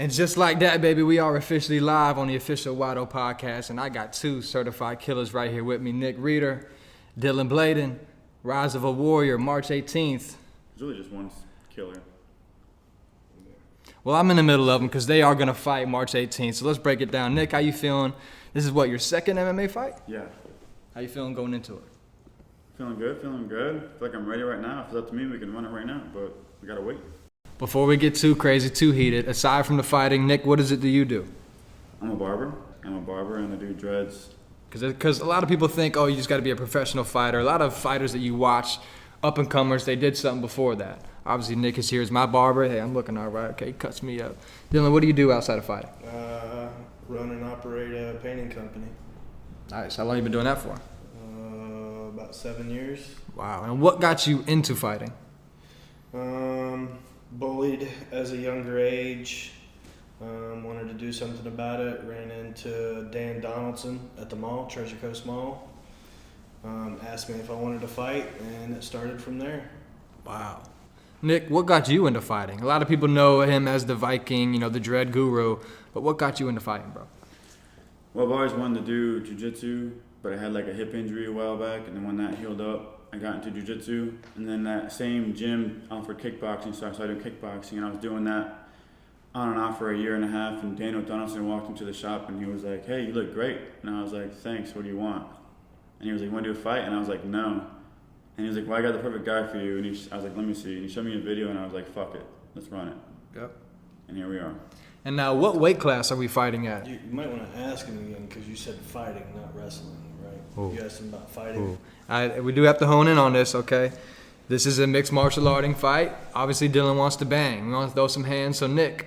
And just like that, baby, we are officially live on the official Wado podcast, and I got two certified killers right here with me, Nick Reeder, Dillon Blaydon, Rise of a Warrior, March 18th. It's really just one killer. Well, I'm in the middle of them because they are going to fight March 18th, so let's break it down. Nick, how you feeling? This is what, your second MMA fight? Yeah. How you feeling going into it? Feeling good. I feel like I'm ready right now. If it's up to me, we can run it right now, but we gotta wait. Before we get too crazy, too heated, aside from the fighting, Nick, what is it that you do? I'm a barber and I do dreads. Because a lot of people think, oh, you just got to be a professional fighter. A lot of fighters that you watch, up-and-comers, they did something before that. Obviously, Nick is here as my barber. Hey, I'm looking all right. Okay, he cuts me up. Dillon, what do you do outside of fighting? Run and operate a painting company. Nice. How long you been doing that for? About 7 years. Wow. And what got you into fighting? Bullied as a younger age. Wanted to do something about it. Ran into Dan Donaldson at the mall, Treasure Coast Mall. Asked me if I wanted to fight, and it started from there. Wow. Nick, what got you into fighting? A lot of people know him as the Viking, the Dread Guru, but what got you into fighting, bro? Well, I've always wanted to do jiu-jitsu, but I had like a hip injury a while back, and then when that healed up, I got into jiu-jitsu, and then that same gym offered kickboxing, so I started doing kickboxing, and I was doing that on and off for a year and a half, and Daniel Donaldson walked into the shop, and he was like, hey, you look great. And I was like, thanks, what do you want? And he was like, you want to do a fight? And I was like, no. And he was like, well, I got the perfect guy for you. And I was like, let me see. And he showed me a video, and I was like, fuck it, let's run it. Yep. And here we are. And now, what weight class are we fighting at? You might want to ask him again, because you said fighting, not wrestling, right? Ooh. You asked him about fighting. We do have to hone in on this, okay? This is a mixed martial arting fight. Obviously, Dillon wants to bang. We want to throw some hands. So, Nick,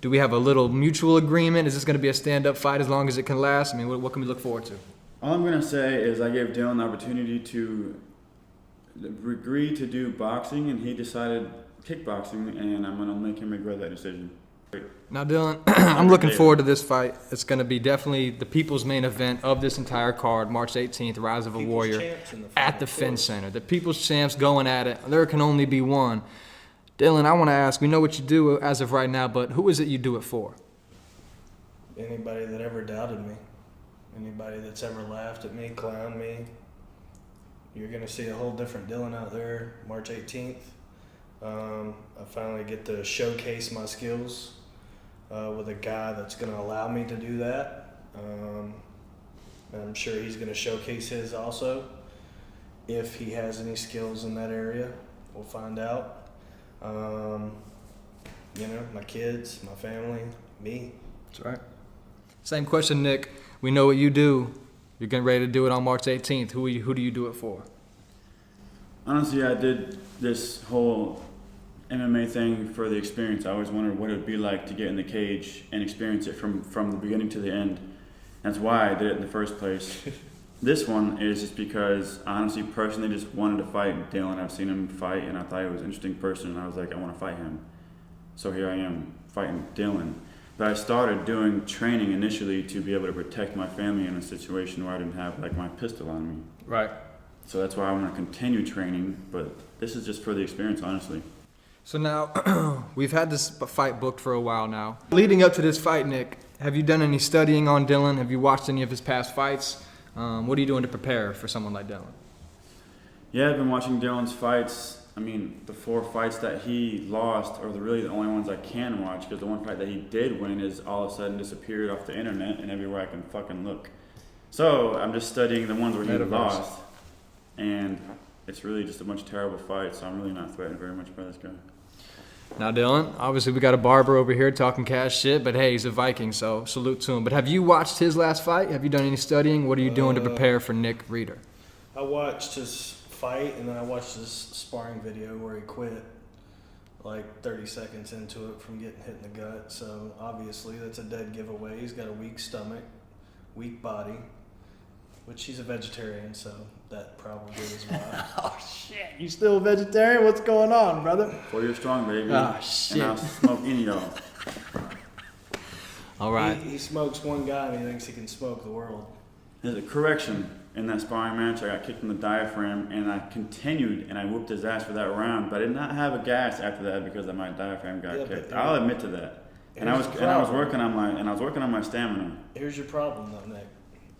do we have a little mutual agreement? Is this going to be a stand-up fight as long as it can last? I mean, what can we look forward to? All I'm going to say is I gave Dillon the opportunity to agree to do boxing, and he decided kickboxing, and I'm going to make him regret that decision. Now, Dillon, I'm looking forward to this fight. It's going to be definitely the people's main event of this entire card, March 18th, Rise of a Warrior, at the Fenn Center. The people's champs going at it. There can only be one. Dillon, I want to ask, we know what you do as of right now, but who is it you do it for? Anybody that ever doubted me. Anybody that's ever laughed at me, clowned me. You're going to see a whole different Dillon out there March 18th. I finally get to showcase my skills with a guy that's going to allow me to do that. I'm sure he's going to showcase his also. If he has any skills in that area, we'll find out. My kids, my family, me. That's right. Same question, Nick. We know what you do. You're getting ready to do it on March 18th. Who do you do it for? Honestly, I did this whole MMA thing for the experience. I always wondered what it would be like to get in the cage and experience it from the beginning to the end. That's why I did it in the first place. This one is just because I honestly, personally, just wanted to fight Dillon. I've seen him fight, and I thought he was an interesting person, and I was like, I want to fight him. So here I am, fighting Dillon. But I started doing training initially to be able to protect my family in a situation where I didn't have like my pistol on me. Right. So that's why I want to continue training, but this is just for the experience, honestly. So now, we've had this fight booked for a while now. Leading up to this fight, Nick, have you done any studying on Dillon? Have you watched any of his past fights? What are you doing to prepare for someone like Dillon? Yeah, I've been watching Dillon's fights. I mean, the 4 fights that he lost are really the only ones I can watch, because the one fight that he did win is all of a sudden disappeared off the internet and everywhere I can fucking look. So I'm just studying the ones where he lost, and it's really just a bunch of terrible fights, so I'm really not threatened very much by this guy. Now, Dillon, obviously we got a barber over here talking cash shit, but hey, he's a Viking, so salute to him. But have you watched his last fight? Have you done any studying? What are you doing to prepare for Nick Reeder? I watched his fight, and then I watched his sparring video where he quit like 30 seconds into it from getting hit in the gut. So obviously that's a dead giveaway. He's got a weak stomach, weak body, which he's a vegetarian, so that probably is why. Oh shit, you still a vegetarian? What's going on, brother? 4 years strong, baby. Oh shit. And I'll smoke any of y'all. All right. He smokes one guy and he thinks he can smoke the world. There's a correction. In that sparring match, I got kicked in the diaphragm, and I continued, and I whooped his ass for that round, but I did not have a gas after that because my diaphragm got kicked. I'll admit to that. And I was working on my stamina. Here's your problem though, Nick.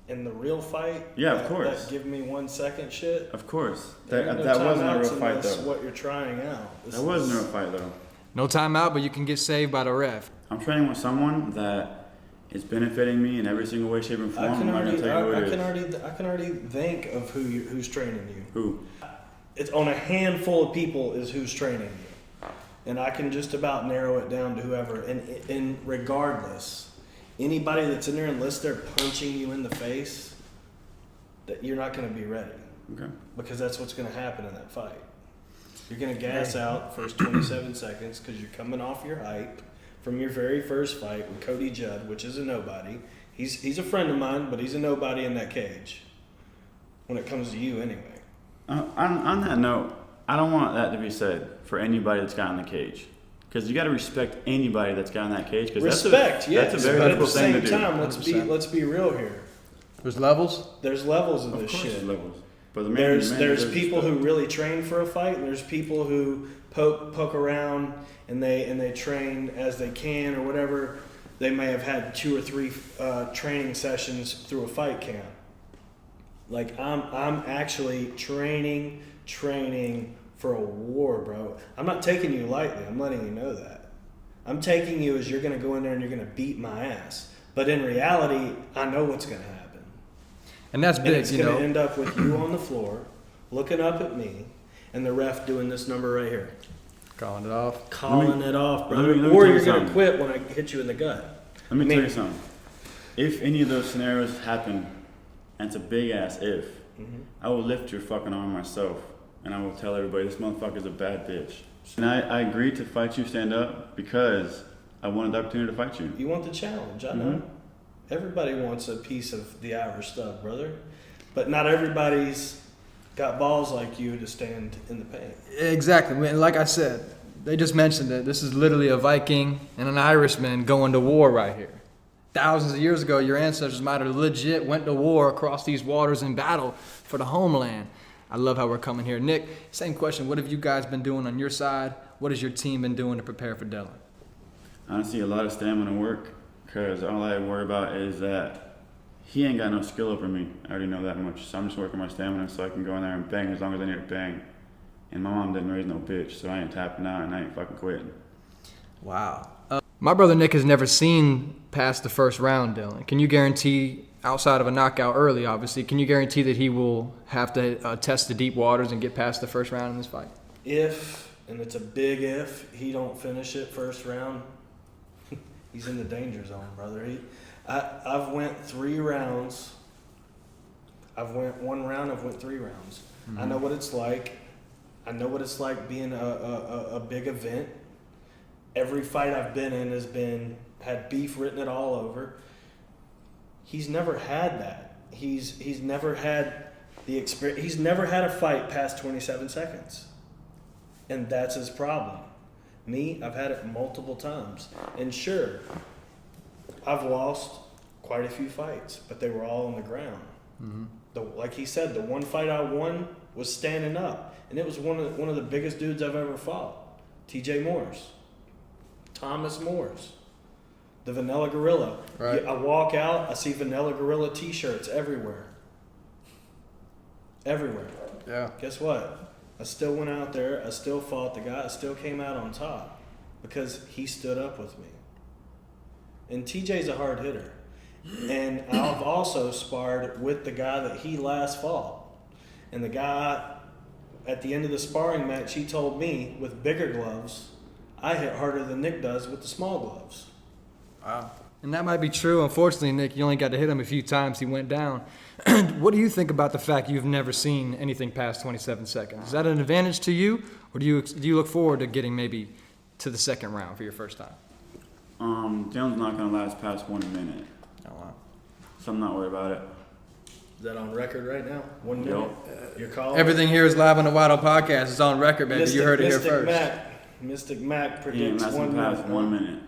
In the real fight, Yeah, of course. That give me 1 second shit. Of course. There ain't That no wasn't a real timeouts fight unless though. what you're trying out. That wasn't a real fight though. No timeout, but you can get saved by the ref. I'm training with someone that is benefiting me in every single way, shape, and form. I can I'm not gonna tell you who it is. I can already think of who's training you. Who? It's on a handful of people is who's training you, and I can just about narrow it down to whoever. And regardless, anybody that's in there, unless they're punching you in the face, that you're not going to be ready. Okay. Because that's what's going to happen in that fight. You're going to gas out first 27 seconds because you're coming off your hype from your very first fight with Cody Judd, which is a nobody. He's a friend of mine, but he's a nobody in that cage. When it comes to you, anyway. On that note, I don't want that to be said for anybody that's got in the cage. Because you got to respect anybody that's got in that cage. Respect, yes. That's a very but at the difficult thing to same do. time, let's be real here. There's levels? There's levels of this Of course, shit. there's levels. But the There's people who really train for a fight, and there's people who poke around and they train as they can or whatever. They may have had 2 or 3 training sessions through a fight camp. Like I'm actually training for a war, bro. I'm not taking you lightly. I'm letting you know that. I'm taking you as you're gonna go in there and you're gonna beat my ass. But in reality, I know what's gonna happen. And that's big, And it's going to end up with you on the floor, looking up at me, and the ref doing this number right here. Calling it off. Calling it off, brother. let me Or tell you you're going to something. quit when I hit you in the gut. Let me tell you something. If any of those scenarios happen, and it's a big ass if, I will lift your fucking arm myself, and I will tell everybody this motherfucker's a bad bitch. And I agreed to fight you stand up because I wanted the opportunity to fight you. You want the challenge, I know. Everybody wants a piece of the Irish stuff, brother. But not everybody's got balls like you to stand in the paint. Exactly. And like I said, they just mentioned that this is literally a Viking and an Irishman going to war right here. Thousands of years ago, your ancestors might have legit went to war across these waters in battle for the homeland. I love how we're coming here. Nick, same question. What have you guys been doing on your side? What has your team been doing to prepare for Dillon? Honestly, a lot of stamina work, because all I worry about is that he ain't got no skill over me. I already know that much. So I'm just working my stamina so I can go in there and bang as long as I need to bang. And my mom didn't raise no bitch, so I ain't tapping out and I ain't fucking quitting. Wow. My brother Nick has never seen past the first round, Dillon. Can you guarantee, outside of a knockout early, obviously, can you guarantee that he will have to test the deep waters and get past the first round in this fight? If, and it's a big if, he don't finish it first round, he's in the danger zone, brother. I've went 3 rounds. I've went 1 round. I've went 3 rounds. I know what it's like. I know what it's like being a big event. Every fight I've been in had beef written it all over. He's never had that. He's never had the experience. He's never had a fight past 27 seconds, and that's his problem. Me, I've had it multiple times, and sure, I've lost quite a few fights, but they were all on the ground. Like he said, the one fight I won was standing up, and it was one of the biggest dudes I've ever fought, T.J. Morris, Thomas Morris, the Vanilla Gorilla. Right. I walk out, I see Vanilla Gorilla T-shirts everywhere. Everywhere. Yeah. Guess what? I still went out there. I still fought the guy. I still came out on top because he stood up with me. And TJ's a hard hitter. And I've also sparred with the guy that he last fought. And the guy, at the end of the sparring match, he told me with bigger gloves, I hit harder than Nick does with the small gloves. Wow. And that might be true. Unfortunately, Nick, you only got to hit him a few times. He went down. What do you think about the fact you've never seen anything past 27 seconds? Is that an advantage to you, or do you look forward to getting maybe to the second round for your first time? Dillon's not gonna last past 1 minute, Oh, wow. so I'm not worried about it. Is that on record right now? 1 minute? Your call? Everything here is live on the Wild Podcast. It's on record, baby. You heard it here first. Mystic Mac He ain't predicts lasting 1 past minute. 1 minute.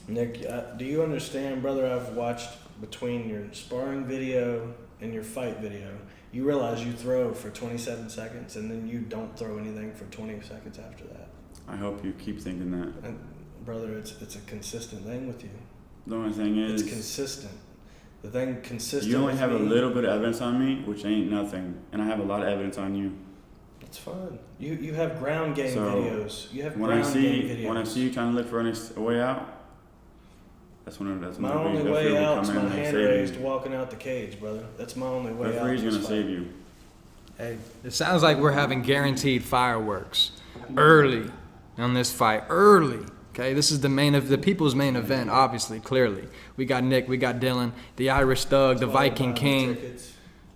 Nick, do you understand, brother? I've watched between your sparring video and your fight video. You realize you throw for 27 seconds and then you don't throw anything for 20 seconds after that. I hope you keep thinking that. And Brother, it's a consistent thing with you. The only thing is, It's consistent. The thing consistent. you only with have a me, little bit of evidence on me, which ain't nothing, and I have a lot of evidence on you. It's fun. You have ground game So, videos. You have When ground I game see videos. you trying to look for a way out, that's when My the only referee way will out is come in my and hand save raised you. walking out the cage, brother. That's my only way out. Referee's in this gonna fight. save you. Hey, it sounds like we're having guaranteed fireworks early on this fight. Early. Okay, this is the people's main event, obviously, clearly. We got Nick, we got Dillon, the Irish Thug, the Viking King.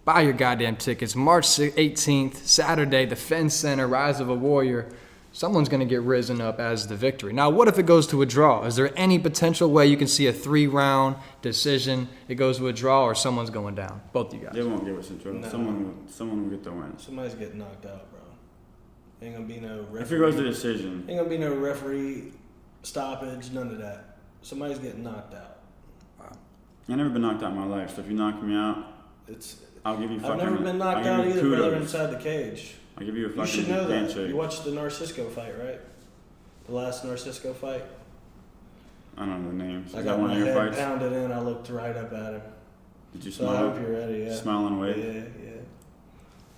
Buy your goddamn tickets. March 18th, Saturday, the Fenn Center, Rise of a Warrior. Someone's going to get risen up as the victory. Now, what if it goes to a draw? Is there any potential way you can see a 3-round decision? It goes to a draw or someone's going down? Both you guys. They won't give us a draw. No. Someone will get the win. Somebody's getting knocked out, bro. Ain't gonna be no referee. If it goes to decision, Ain't gonna be no referee stoppage, none of that. Somebody's getting knocked out. I've never been knocked out in my life, so if you knock me out, I'll give you fucking. I've never been knocked I'll out give you either, brother, kudos. inside the cage. I'll give you a You fucking should know that. handshake. You watched the Narcisco fight, right? The last Narcisco fight. I don't know the names. I Is got that one my of your head fights? pounded in. I looked right up at him. Did you So I smile? hope you're ready. Yeah. Smile and wave. Yeah.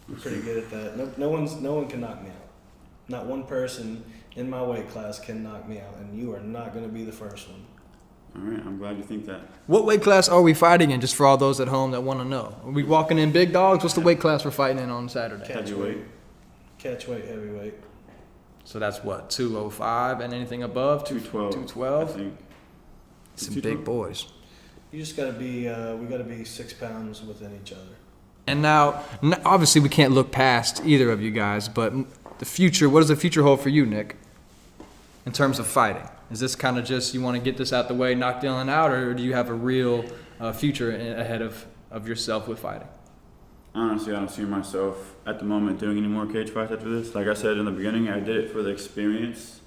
I'm pretty good at that. No one can knock me out. Not one person in my weight class can knock me out, and you are not going to be the first one. All right, I'm glad you think that. What weight class are we fighting in, just for all those at home that want to know? Are we walking in big dogs? What's the weight class we're fighting in on Saturday? Heavyweight. Catchweight, heavyweight. So that's what, 205 and anything above? 212. 212? I think. Some big boys. You just got to be. We got to be 6 pounds within each other. And now, obviously we can't look past either of you guys, but the future, what does the future hold for you, Nick, in terms of fighting? Is this kind of just, you want to get this out the way, knock Dillon out, or do you have a real future ahead of yourself with fighting? Honestly, I don't see myself at the moment doing any more cage fights after this. Like I said in the beginning, I did it for the experience,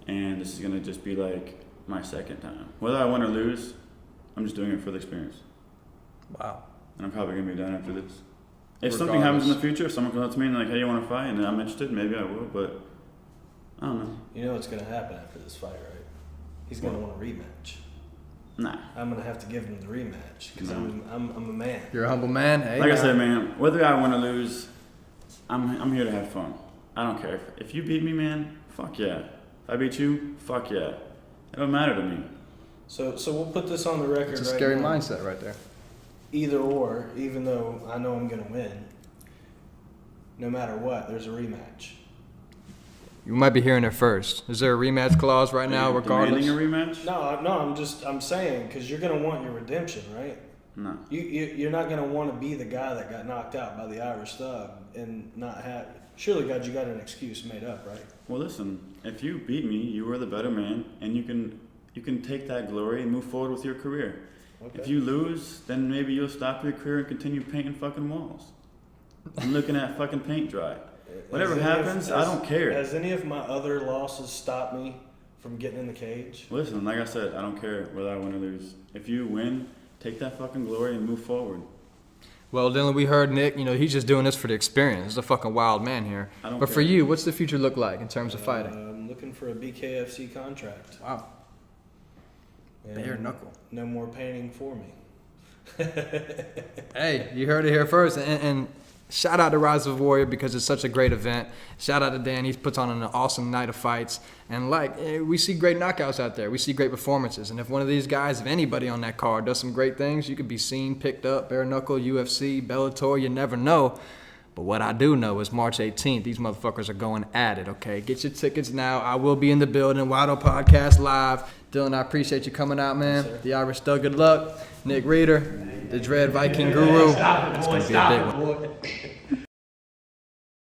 and this is going to just be like my second time. Whether I win or lose, I'm just doing it for the experience. Wow. And I'm probably going to be done after this. If something happens in the future, if someone comes up to me and like, hey, you want to fight? And I'm interested, maybe I will, but I don't know. You know what's going to happen after this fight, right? He's going to want a rematch. Nah. I'm going to have to give him the rematch because No. I'm a man. You're a humble man. Hey, Like I now. said, man, whether I win or lose, I'm here to have fun. I don't care. If you beat me, man, fuck yeah. If I beat you, fuck yeah. It don't matter to me. So we'll put this on the record. It's a right scary now. mindset right there. Either or, even though I know I'm going to win, no matter what, there's a rematch. You might be hearing it first. Is there a rematch clause right now, Are you regardless? demanding a rematch? No, I'm saying because you're going to want your redemption, right? No. You're not going to want to be the guy that got knocked out by the Irish Thug and not have. Surely, God, you got an excuse made up, right? Well, listen. If you beat me, you were the better man, and you can take that glory and move forward with your career. Okay. If you lose, then maybe you'll stop your career and continue painting fucking walls. I'm looking at fucking paint dry. Whatever happens, I don't care. Has any of my other losses stopped me from getting in the cage? Listen, like I said, I don't care whether I win or lose. If you win, take that fucking glory and move forward. Well, Dillon, we heard Nick, he's just doing this for the experience. He's a fucking wild man here. I don't But for care. you, what's the future look like in terms of fighting? I'm looking for a BKFC contract. Wow. And Bare knuckle. No more painting for me. Hey, you heard it here first. And shout out to Rise of a Warrior because it's such a great event. Shout out to Dan. He puts on an awesome night of fights. And we see great knockouts out there. We see great performances. And if one of these guys, if anybody on that card does some great things, you could be seen, picked up, bare knuckle, UFC, Bellator, you never know. But what I do know is March 18th, these motherfuckers are going at it, okay? Get your tickets now. I will be in the building. Wild Podcast Live. Dillon, I appreciate you coming out, man. Yes, The Irish Thug, good luck. Nick Reeder, the Dread Viking Guru. It's going to be a big one.